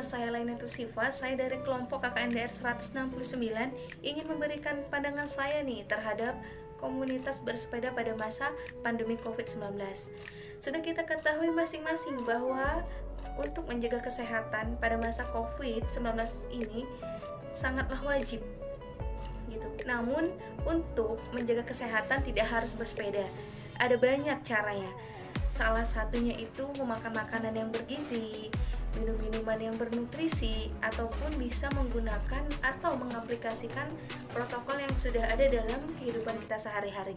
saya lainnya itu Siva, saya dari kelompok KKNDR 169 ingin memberikan pandangan saya nih terhadap komunitas bersepeda pada masa pandemi COVID-19. Sudah kita ketahui masing-masing bahwa untuk menjaga kesehatan pada masa COVID-19 ini sangatlah wajib gitu. Namun untuk menjaga kesehatan tidak harus bersepeda. Ada banyak caranya. Salah satunya itu memakan makanan yang bergizi, minum minuman yang bernutrisi, ataupun bisa menggunakan atau mengaplikasikan protokol yang sudah ada dalam kehidupan kita sehari-hari.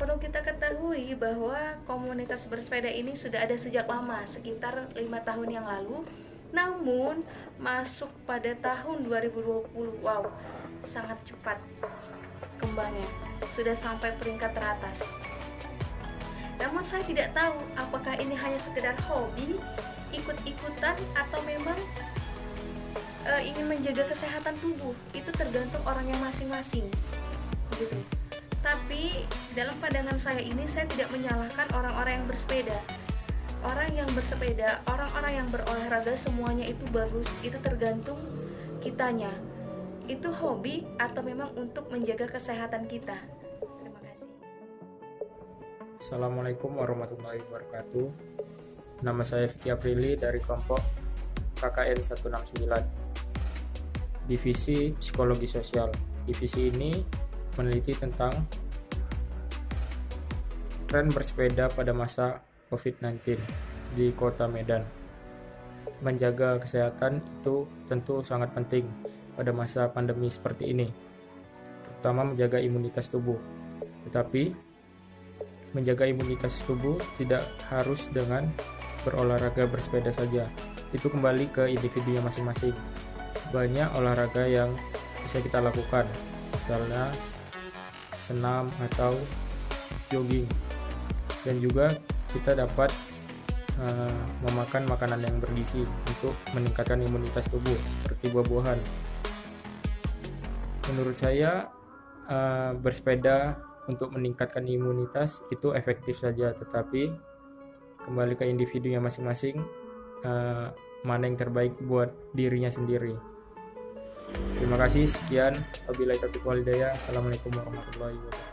Perlu kita ketahui bahwa komunitas bersepeda ini sudah ada sejak lama, sekitar 5 tahun yang lalu. Namun masuk pada tahun 2020, wow, sangat cepat kembangnya, sudah sampai peringkat teratas. Namun saya tidak tahu apakah ini hanya sekedar hobi, ikut-ikutan, atau memang ingin menjaga kesehatan tubuh. Itu tergantung orangnya masing-masing gitu. Tapi dalam pandangan saya ini, saya tidak menyalahkan orang-orang yang bersepeda. Orang yang bersepeda, orang-orang yang berolahraga, semuanya itu bagus. Itu tergantung kitanya. Itu hobi atau memang untuk menjaga kesehatan kita. Assalamualaikum warahmatullahi wabarakatuh. Nama saya Vicky Aprili dari kelompok KKN 169, Divisi Psikologi Sosial. Divisi ini meneliti tentang tren bersepeda pada masa COVID-19 di Kota Medan. Menjaga kesehatan itu tentu sangat penting pada masa pandemi seperti ini, terutama menjaga imunitas tubuh. Tetapi menjaga imunitas tubuh tidak harus dengan berolahraga bersepeda saja. Itu kembali ke individunya masing-masing. Banyak olahraga yang bisa kita lakukan, misalnya senam atau jogging. Dan juga kita dapat memakan makanan yang bergizi untuk meningkatkan imunitas tubuh, seperti buah-buahan. Menurut saya bersepeda untuk meningkatkan imunitas itu efektif saja, tetapi kembali ke individunya masing-masing, mana yang terbaik buat dirinya sendiri. Terima kasih, sekian. Wabillahi taufiq wal hidayah. Assalamualaikum warahmatullahi wabarakatuh.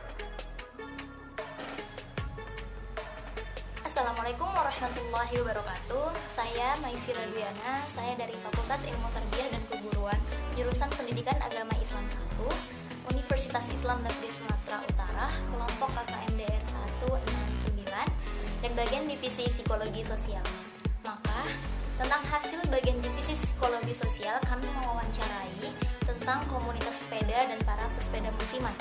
Assalamualaikum warahmatullahi wabarakatuh. Saya Maifira Duyana, saya dari Fakultas Ilmu Tarbiyah dan Keguruan, jurusan Pendidikan Agama Islam 1, Universitas Islam Negeri Sumatera Utara, kelompok KKNDR 169, dan bagian divisi Psikologi Sosial. Maka, tentang hasil bagian divisi Psikologi Sosial, kami mewawancarai tentang komunitas sepeda dan para pesepeda musiman,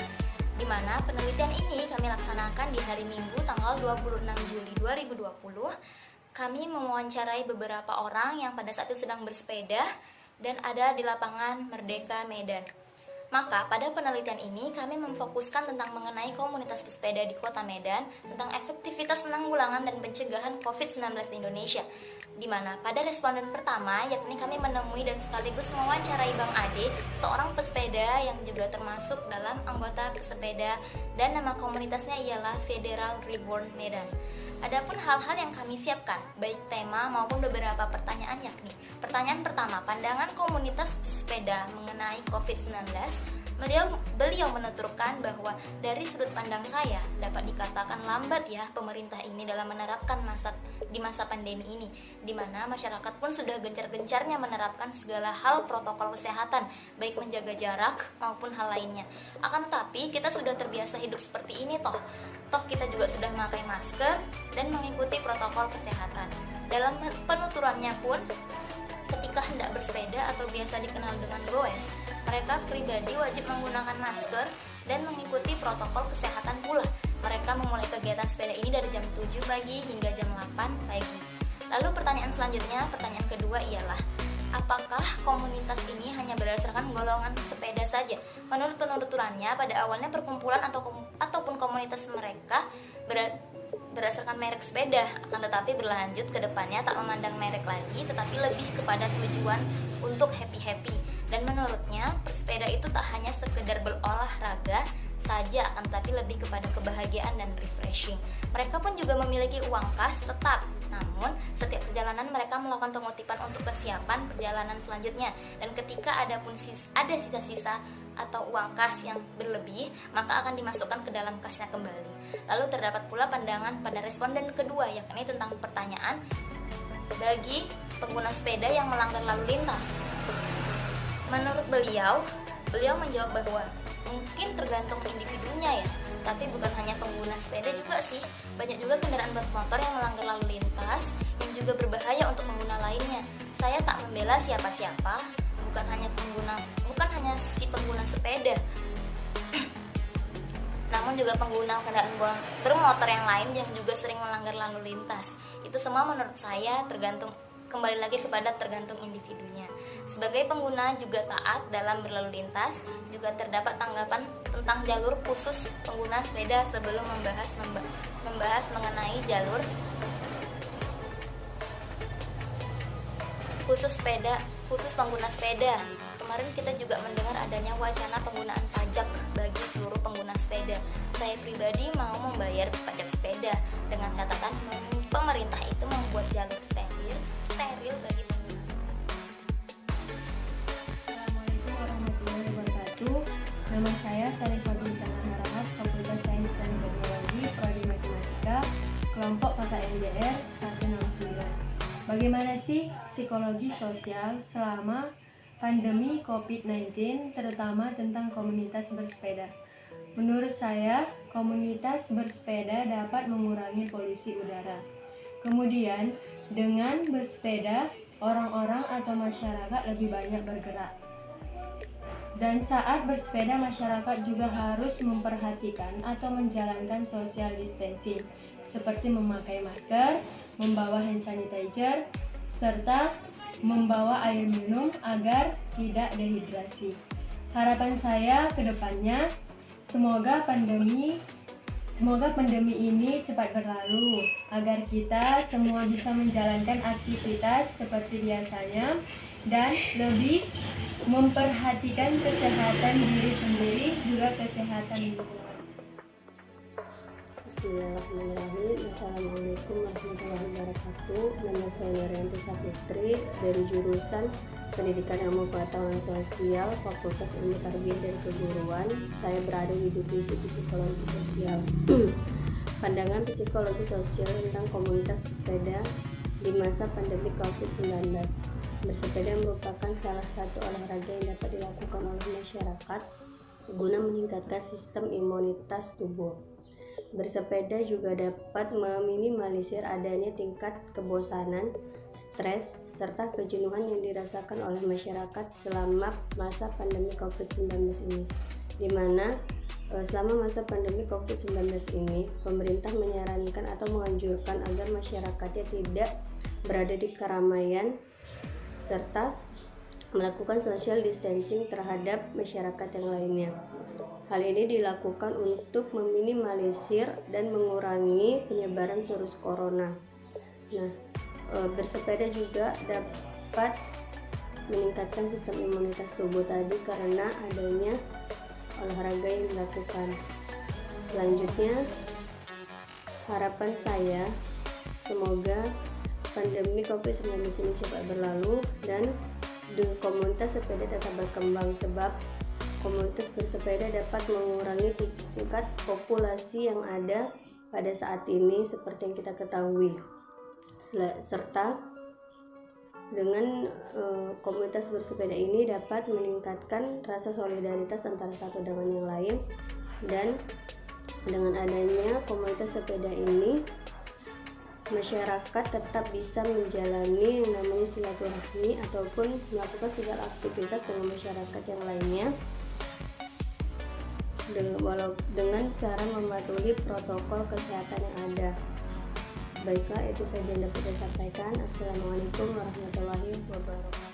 di mana penelitian ini kami laksanakan di hari Minggu tanggal 26 Juli 2020. Kami mewawancarai beberapa orang yang pada saat itu sedang bersepeda dan ada di lapangan Merdeka Medan. Maka pada penelitian ini kami memfokuskan tentang mengenai komunitas pesepeda di Kota Medan, tentang efektivitas penanggulangan dan pencegahan COVID-19 di Indonesia, di mana pada responden pertama, yakni kami menemui dan sekaligus mewawancarai Bang Ade, seorang pesepeda yang juga termasuk dalam anggota pesepeda, dan nama komunitasnya ialah Federal Reborn Medan. Adapun hal-hal yang kami siapkan, baik tema maupun beberapa pertanyaan, yakni pertanyaan pertama, pandangan komunitas pesepeda mengenai COVID-19. Beliau menuturkan bahwa dari sudut pandang saya dapat dikatakan lambat ya pemerintah ini dalam menerapkan di masa pandemi ini, di mana masyarakat pun sudah gencar-gencarnya menerapkan segala hal protokol kesehatan, baik menjaga jarak maupun hal lainnya. Akan tetapi kita sudah terbiasa hidup seperti ini toh kita juga sudah memakai masker dan mengikuti protokol kesehatan. Dalam penuturannya pun, ketika hendak bersepeda atau biasa dikenal dengan goes, mereka pribadi wajib menggunakan masker dan mengikuti protokol kesehatan pula. Mereka memulai kegiatan sepeda ini dari jam 7 pagi hingga jam 8 pagi. Lalu pertanyaan selanjutnya, pertanyaan kedua ialah, apakah komunitas ini hanya berdasarkan golongan sepeda saja? Menurut penuturannya, pada awalnya perkumpulan ataupun komunitas mereka berdasarkan merek sepeda, akan tetapi berlanjut ke depannya tak memandang merek lagi, tetapi lebih kepada tujuan untuk happy-happy. Dan menurutnya, bersepeda itu tak hanya sekedar berolahraga saja, akan tetapi lebih kepada kebahagiaan dan refreshing. Mereka pun juga memiliki uang kas tetap Namun, setiap perjalanan mereka melakukan pengutipan untuk kesiapan perjalanan selanjutnya. Dan ketika ada sisa-sisa atau uang kas yang berlebih, maka akan dimasukkan ke dalam kasnya kembali. Lalu terdapat pula pandangan pada responden kedua, yakni tentang pertanyaan bagi pengguna sepeda yang melanggar lalu lintas. Menurut beliau menjawab bahwa mungkin tergantung individunya ya, tapi bukan hanya pengguna sepeda juga sih. Banyak juga kendaraan bermotor yang melanggar lalu lintas yang juga berbahaya untuk pengguna lainnya. Saya tak membela siapa-siapa, bukan hanya si pengguna sepeda, namun juga pengguna kendaraan bermotor yang lain yang juga sering melanggar lalu lintas. Itu semua menurut saya kembali lagi kepada tergantung individunya. Sebagai pengguna juga taat dalam berlalu lintas, juga terdapat tanggapan tentang jalur khusus pengguna sepeda sebelum membahas mengenai jalur khusus pengguna sepeda. Kemarin kita juga mendengar adanya wacana penggunaan pajak bagi seluruh pengguna sepeda. Saya pribadi mau membayar pajak sepeda dengan catatan pemerintah itu membuat jalur steril bagi pengguna sepeda. Assalamualaikum warahmatullahi wabarakatuh. Nama saya Sarifadul Harahap, Fakultas Sains dan Teknologi, Prodi Matematika, kelompok KKNDR 169. Bagaimana sih psikologi sosial selama pandemi COVID-19, terutama tentang komunitas bersepeda? Menurut saya, komunitas bersepeda dapat mengurangi polusi udara. Kemudian, dengan bersepeda, orang-orang atau masyarakat lebih banyak bergerak. Dan saat bersepeda, masyarakat juga harus memperhatikan atau menjalankan social distancing, seperti memakai masker, membawa hand sanitizer, serta membawa air minum agar tidak dehidrasi. Harapan saya ke depannya, semoga pandemi ini cepat berlalu, agar kita semua bisa menjalankan aktivitas seperti biasanya dan lebih memperhatikan kesehatan diri sendiri, juga kesehatan lingkungan. Bismillahirrahmanirrahim. Assalamualaikum warahmatullahi wabarakatuh. Nama saya Nurianti Saputri dari jurusan Pendidikan Ilmu Pengetahuan Sosial, Fakultas Ilmu Tarbiyah dan Keguruan. Saya berada di divisi Psikologi Sosial. Pandangan psikologi sosial tentang komunitas sepeda di masa pandemi COVID-19. Bersepeda merupakan salah satu olahraga yang dapat dilakukan oleh masyarakat guna meningkatkan sistem imunitas tubuh. Bersepeda juga dapat meminimalisir adanya tingkat kebosanan, stres, serta kejenuhan yang dirasakan oleh masyarakat selama masa pandemi COVID-19 ini. Di mana selama masa pandemi COVID-19 ini, pemerintah menyarankan atau menganjurkan agar masyarakatnya tidak berada di keramaian serta melakukan social distancing terhadap masyarakat yang lainnya. Hal ini dilakukan untuk meminimalisir dan mengurangi penyebaran virus corona. Nah, bersepeda juga dapat meningkatkan sistem imunitas tubuh tadi karena adanya olahraga yang dilakukan. Selanjutnya, harapan saya semoga pandemi COVID-19 ini cepat berlalu dan komunitas sepeda tetap berkembang, sebab komunitas bersepeda dapat mengurangi tingkat populasi yang ada pada saat ini seperti yang kita ketahui. Serta dengan komunitas bersepeda ini dapat meningkatkan rasa solidaritas antara satu dengan yang lain, dan dengan adanya komunitas sepeda ini masyarakat tetap bisa menjalani yang namanya silaturahmi ataupun melakukan segala aktivitas dengan masyarakat yang lainnya dengan cara mematuhi protokol kesehatan yang ada. Baiklah, itu saja yang dapat saya sampaikan. Assalamualaikum warahmatullahi wabarakatuh.